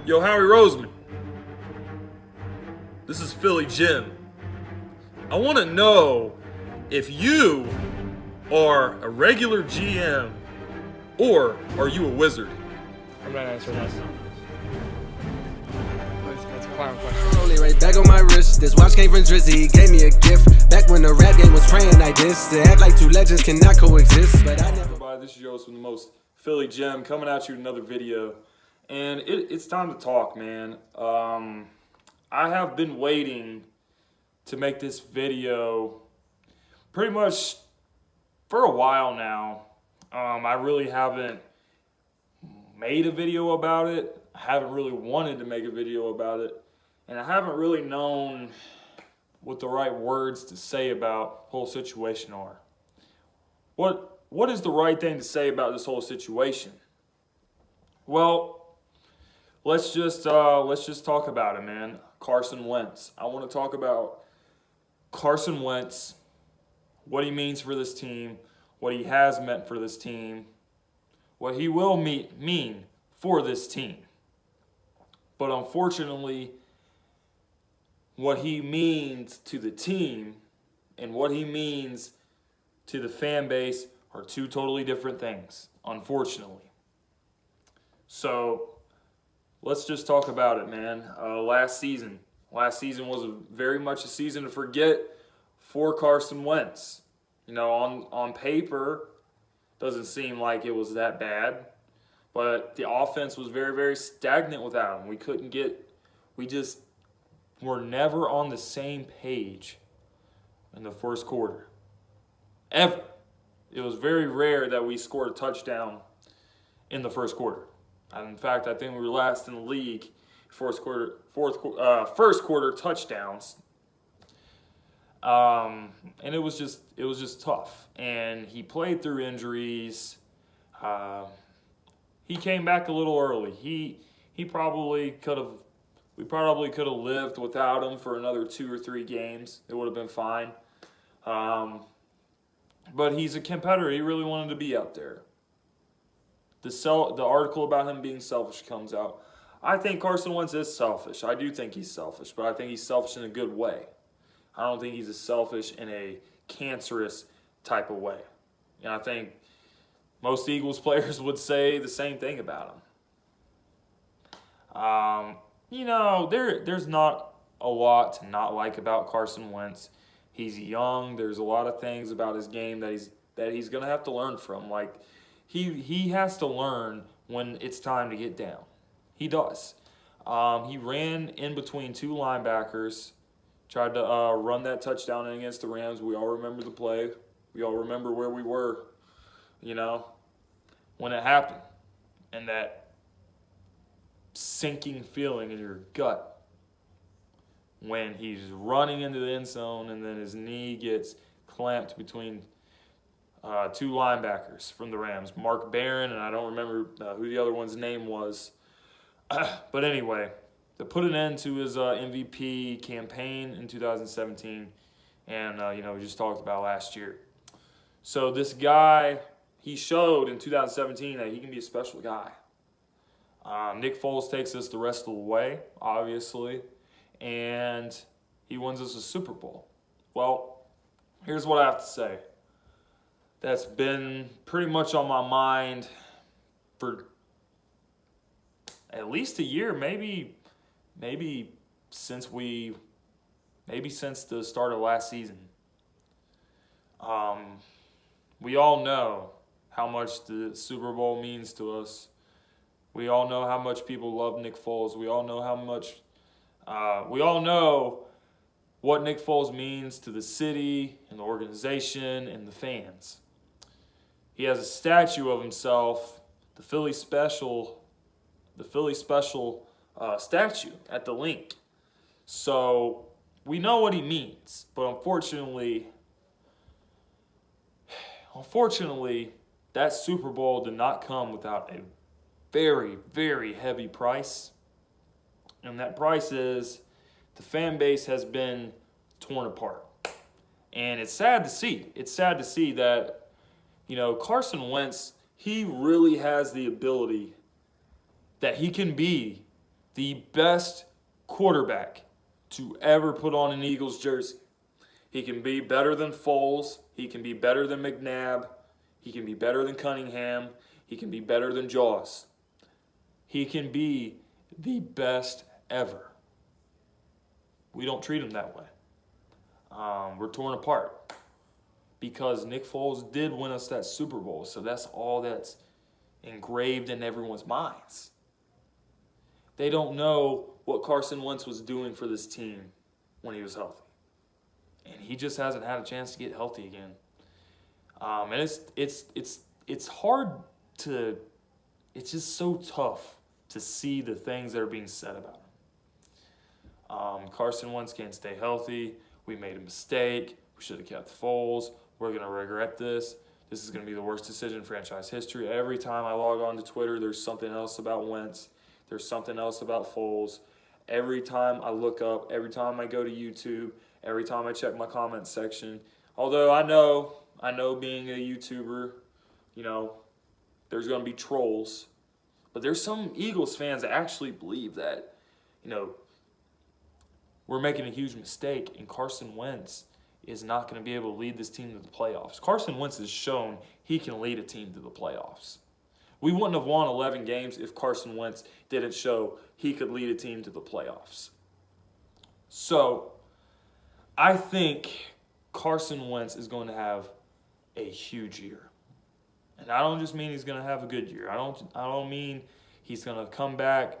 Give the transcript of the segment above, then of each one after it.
Yo, Howie Roseman. This is Philly Jim. I want to know if you are a regular GM or are you a wizard? I'm not answering that. That's a clown question. Rolling right back on my wrist. This watch came from Drizzy. He gave me a gift. Back when the rap game was praying like this. To act like two legends cannot coexist. But I never. Everybody, this is Joseph, the most Philly Jim, coming at you with another video. And it's time to talk, man. I have been waiting to make this video pretty much for a while now. I really haven't made a video about it. I haven't really wanted to make a video about it. And I haven't really known what the right words to say about the whole situation are. What is the right thing to say about this whole situation? Well, let's just talk about it, man. Carson Wentz. I want to talk about Carson Wentz, what he means for this team, what he has meant for this team, what he will mean for this team. But unfortunately, what he means to the team and what he means to the fan base are two totally different things, unfortunately. So let's just talk about it, man. Last season was very much a season to forget for Carson Wentz. You know, on paper, doesn't seem like it was that bad, but the offense was very, very stagnant without him. We just were never on the same page in the first quarter, ever. It was very rare that we scored a touchdown in the first quarter. In fact, I think we were last in the league first quarter touchdowns. And it was just tough. And he played through injuries. He came back a little early. We probably could have lived without him for another 2 or 3 games. It would have been fine. But he's a competitor. He really wanted to be out there. The article about him being selfish comes out. I think Carson Wentz is selfish. I do think he's selfish, but I think he's selfish in a good way. I don't think he's selfish in a cancerous type of way. And I think most Eagles players would say the same thing about him. There's not a lot to not like about Carson Wentz. He's young. There's a lot of things about his game that he's going to have to learn from. Like, he has to learn when it's time to get down. He does. He ran in between 2 linebackers, tried to run that touchdown against the Rams. We all remember the play. We all remember where we were, when it happened. And that sinking feeling in your gut when he's running into the end zone and then his knee gets clamped between 2 linebackers from the Rams, Mark Barron, and I don't remember who the other one's name was. But anyway, to put an end to his MVP campaign in 2017, and we just talked about last year. So this guy, he showed in 2017 that he can be a special guy. Nick Foles takes us the rest of the way, obviously, and he wins us a Super Bowl. Well, here's what I have to say. That's been pretty much on my mind for at least a year, maybe since the start of last season. We all know how much the Super Bowl means to us. We all know how much people love Nick Foles. We all know what Nick Foles means to the city and the organization and the fans. He has a statue of himself, the Philly Special statue at the link. So we know what he means, but unfortunately, that Super Bowl did not come without a very, very heavy price. And that price is the fan base has been torn apart. And it's sad to see. It's sad to see that, Carson Wentz, he really has the ability that he can be the best quarterback to ever put on an Eagles jersey. He can be better than Foles. He can be better than McNabb. He can be better than Cunningham. He can be better than Jaws. He can be the best ever. We don't treat him that way. We're torn apart because Nick Foles did win us that Super Bowl, so that's all that's engraved in everyone's minds. They don't know what Carson Wentz was doing for this team when he was healthy. And he just hasn't had a chance to get healthy again. And it's hard to, it's just so tough to see the things that are being said about him. Carson Wentz can't stay healthy. We made a mistake. We should have kept Foles. We're going to regret this. This is going to be the worst decision in franchise history. Every time I log on to Twitter, there's something else about Wentz. There's something else about Foles. Every time I look up, every time I go to YouTube, every time I check my comment section. Although I know being a YouTuber, you know, there's going to be trolls. But there's some Eagles fans that actually believe that, you know, we're making a huge mistake and Carson Wentz is not going to be able to lead this team to the playoffs. Carson Wentz has shown he can lead a team to the playoffs. We wouldn't have won 11 games if Carson Wentz didn't show he could lead a team to the playoffs. So, I think Carson Wentz is going to have a huge year. And I don't just mean he's going to have a good year. I don't mean he's going to come back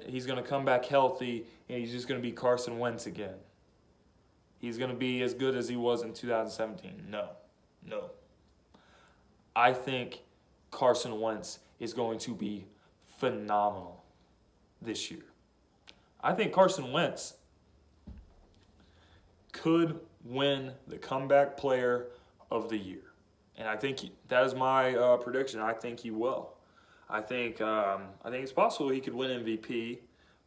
he's going to come back healthy and he's just going to be Carson Wentz again. He's going to be as good as he was in 2017. No. I think Carson Wentz is going to be phenomenal this year. I think Carson Wentz could win the comeback player of the year. And I think that is my prediction. I think he will. I think it's possible he could win MVP,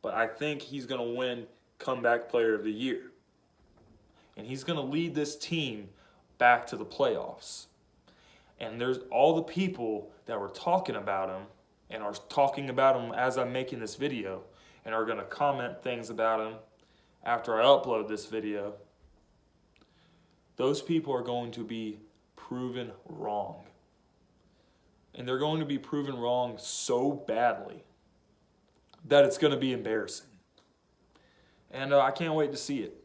but I think he's going to win comeback player of the year. And he's going to lead this team back to the playoffs. And there's all the people that were talking about him and are talking about him as I'm making this video and are going to comment things about him after I upload this video. Those people are going to be proven wrong. And they're going to be proven wrong so badly that it's going to be embarrassing. And I can't wait to see it.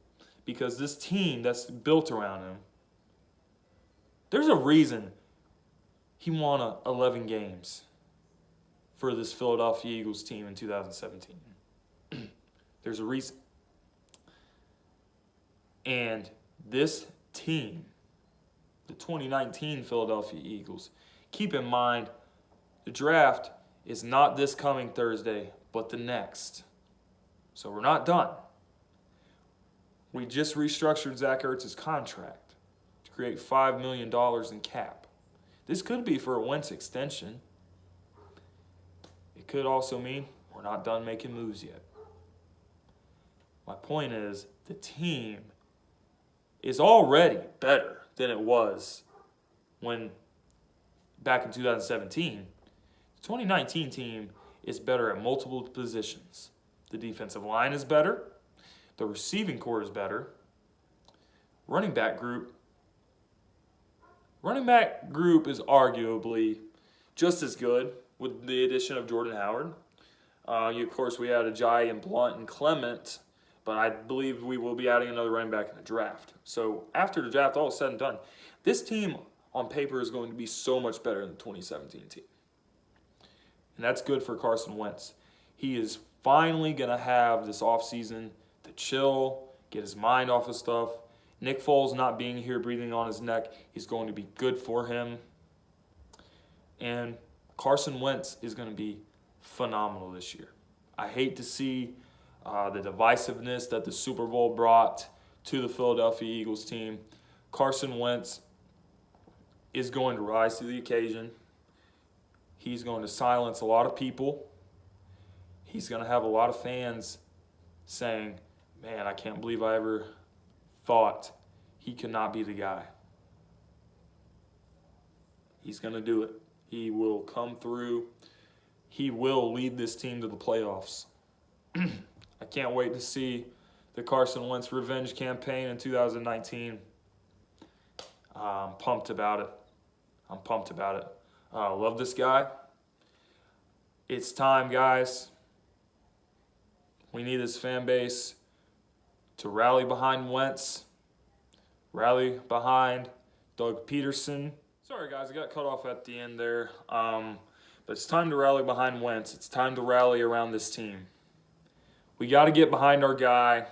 Because this team that's built around him, there's a reason he won 11 games for this Philadelphia Eagles team in 2017. There's a reason. And this team, the 2019 Philadelphia Eagles, keep in mind, the draft is not this coming Thursday, but the next. So we're not done. We just restructured Zach Ertz's contract to create $5 million in cap. This could be for a Wentz extension. It could also mean we're not done making moves yet. My point is, the team is already better than it was when back in 2017. The 2019 team is better at multiple positions. The defensive line is better. The receiving core is better. Running back group is arguably just as good with the addition of Jordan Howard. Of course, we had Ajayi and Blunt and Clement, but I believe we will be adding another running back in the draft. So after the draft, all is said and done, this team on paper is going to be so much better than the 2017 team. And that's good for Carson Wentz. He is finally going to have this offseason to chill, get his mind off of stuff. Nick Foles not being here, breathing on his neck, is going to be good for him. And Carson Wentz is going to be phenomenal this year. I hate to see the divisiveness that the Super Bowl brought to the Philadelphia Eagles team. Carson Wentz is going to rise to the occasion. He's going to silence a lot of people. He's going to have a lot of fans saying, man, I can't believe I ever thought he could not be the guy. He's going to do it. He will come through. He will lead this team to the playoffs. I can't wait to see the Carson Wentz revenge campaign in 2019. I'm pumped about it. Love this guy. It's time, guys. We need this fan base to rally behind Wentz, rally behind Doug Peterson. Sorry, guys, I got cut off at the end there. But it's time to rally behind Wentz. It's time to rally around this team. We got to get behind our guy.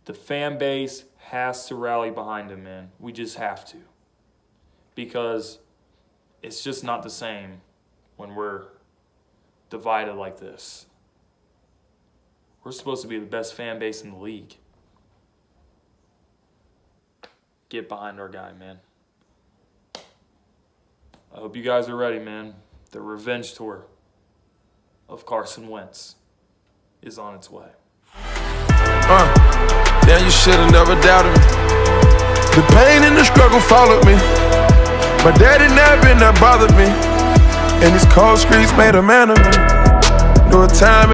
The fan base has to rally behind him, man. We just have to. Because it's just not the same when we're divided like this. We're supposed to be the best fan base in the league. Get behind our guy, man. I hope you guys are ready, man. The revenge tour of Carson Wentz is on its way. Damn, you should've never doubted me. The pain and the struggle followed me. My daddy never been that bothered me. And these cold streets made a man of me. Knew a time